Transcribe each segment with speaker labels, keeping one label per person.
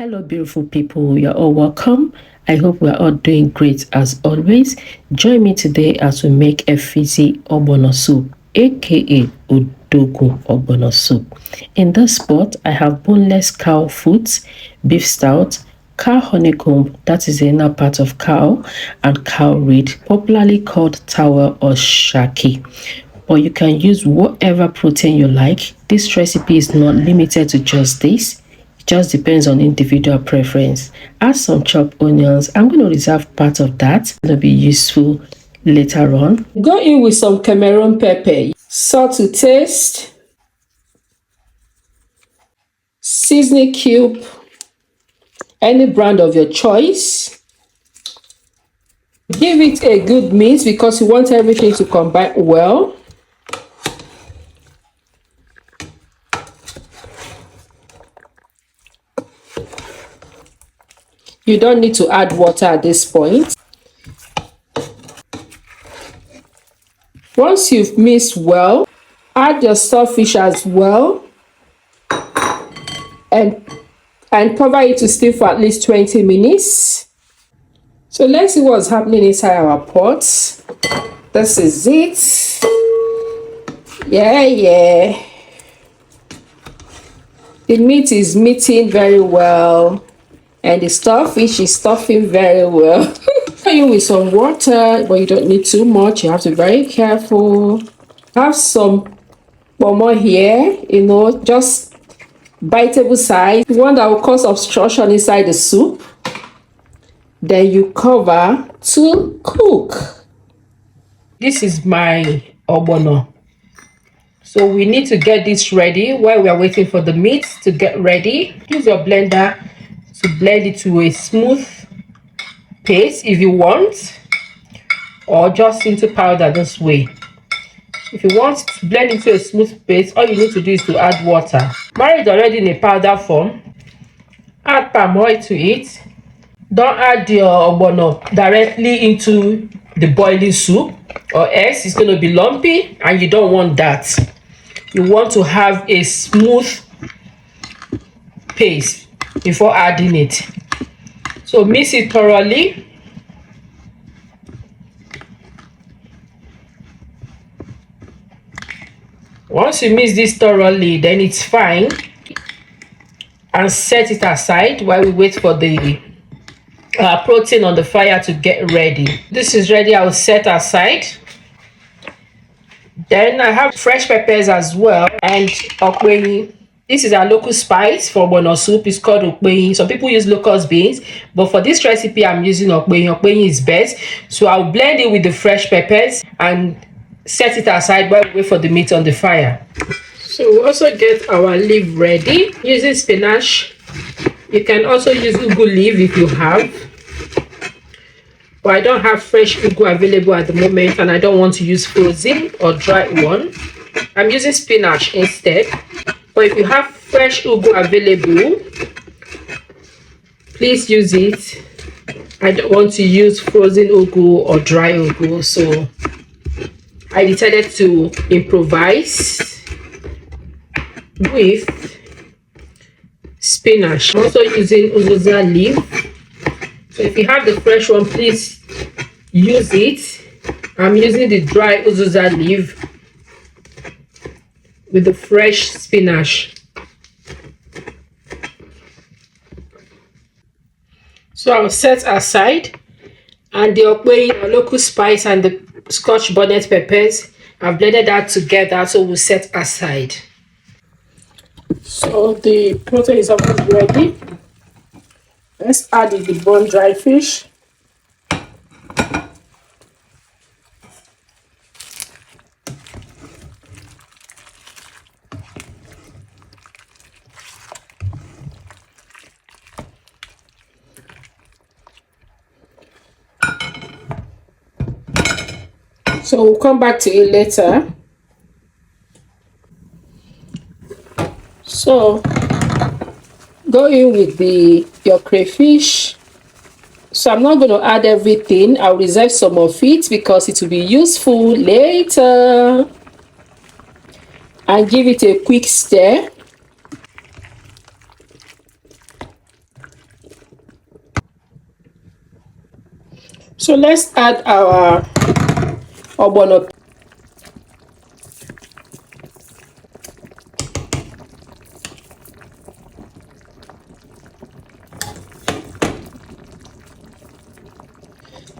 Speaker 1: Hello, beautiful people. You're all welcome. I hope we're all doing great as always. Join me today as we make a fizzy ogbono soup, aka Odogun ogbono soup. In this pot, I have boneless cow foot, beef stout, cow honeycomb, that is the inner part of cow, and cow reed, popularly called towel or shaki. Or you can use whatever protein you like. This recipe is not limited to just this. It just depends on individual preference. Add some chopped onions. I'm going to reserve part of that. It's going to be useful later on. Go in with some Cameroon pepper, salt to taste, seasoning cube, any brand of your choice. Give it a good mix because you want everything to combine well. You don't need to add water at this point. Once you've mixed well, add your starfish as well and cover it to steam for at least 20 minutes. So let's see what's happening inside our pot. This is it. Yeah. The meat is meating very well. And the starfish is stuffing very well. You with some water, but you don't need too much. You have to be very careful. Have some more here, just biteable size. The one that will cause obstruction inside the soup. Then you cover to cook. This is my ogbono. So we need to get this ready while we are waiting for the meat to get ready. Use your blender to blend it to a smooth paste if you want, or just into powder this way. If you want to blend into a smooth paste, all you need to do is to add water. Marry it already in a powder form. Add palm oil to it. Don't add your ogbono directly into the boiling soup, or else it's going to be lumpy and you don't want that. You want to have a smooth paste before adding it. So mix it thoroughly. Once you mix this thoroughly, then it's fine, and set it aside while we wait for the protein on the fire to get ready. This is ready. I will set aside. Then I have fresh peppers as well and okpeyi. This is our local spice for ogbono soup. It's called okpeyi. Some people use locust beans, but for this recipe I'm using okpeyi. Okpeyi is best. So I'll blend it with the fresh peppers and set it aside while we wait for the meat on the fire. So we also get our leaf ready using spinach. You can also use ugu leaf if you have, but I don't have fresh ugu available at the moment and I don't want to use frozen or dry one. I'm using spinach instead. But if you have fresh ugu available, please use it. I don't want to use frozen ugu or dry ugu, so I decided to improvise with spinach. I'm also using uziza leaf. So if you have the fresh one, please use it. I'm using the dry uziza leaf with the fresh spinach. So I'll set aside, and the okpeyi, local spice, and the Scotch bonnet peppers, I've blended that together, so we'll set aside. So the protein is almost ready. Let's add the bone dry fish. So we'll come back to it later. So go in with your crayfish. So I'm not going to add everything. I'll reserve some of it because it will be useful later. And give it a quick stir. So let's add our ogbono.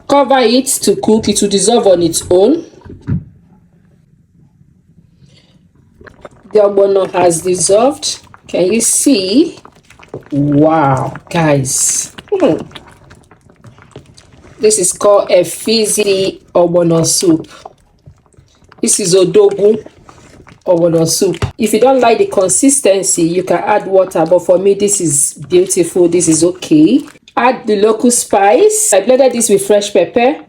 Speaker 1: Cover it to cook. It will dissolve on its own. The ogbono has dissolved. Can you see? Wow, guys. This is called a fizzy ogbono soup. This is odogu ogbono soup. If you don't like the consistency, you can add water, but for me this is beautiful. This is okay. Add the local spice. I blended this with fresh pepper.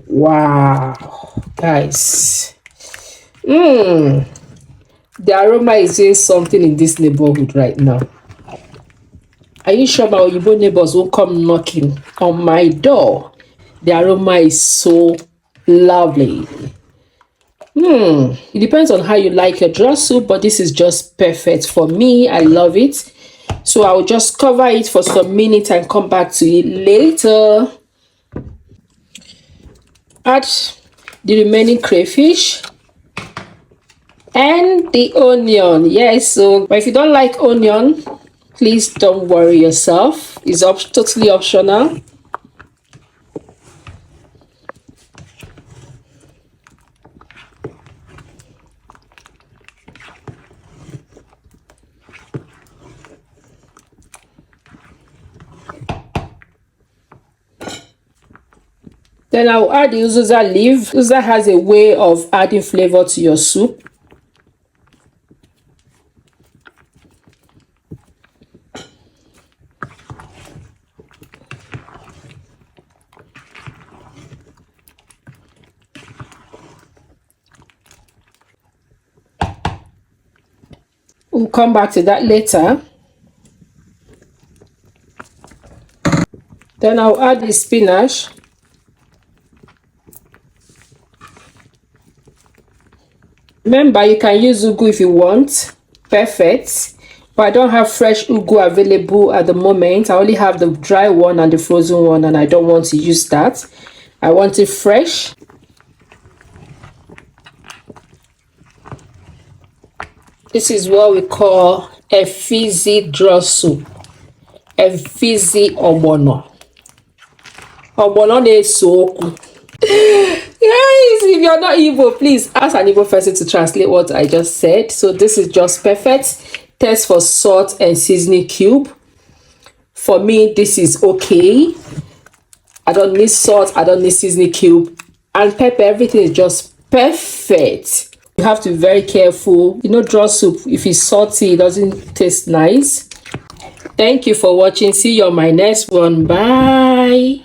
Speaker 1: Wow, guys. The aroma is doing something in this neighborhood right now. Are you sure my Oyibo neighbors won't come knocking on my door? The aroma is so lovely. It depends on how you like your draw soup, but this is just perfect for me. I love it. So I'll just cover it for some minutes and come back to it later. Add the remaining crayfish and the onion. Yes, so but if you don't like onion, please don't worry yourself. It's totally optional. Then I'll add the uziza leaf. Uziza has a way of adding flavor to your soup. We'll come back to that later. Then I'll add the spinach. Remember, you can use ugu if you want. Perfect. But I don't have fresh ugu available at the moment. I only have the dry one and the frozen one, and I don't want to use that. I want it fresh. This is what we call a fizzy draw soup. A fizzy ogbono. Ogbono de soku. Guys, if you're not Igbo, please ask an Igbo person to translate what I just said. So this is just perfect. Test for salt and seasoning cube. For me, this is okay. I don't need salt, I don't need seasoning cube. And pepper, everything is just perfect. You have to be very careful. You know, draw soup, if it's salty, it doesn't taste nice. Thank you for watching. See you on my next one. Bye.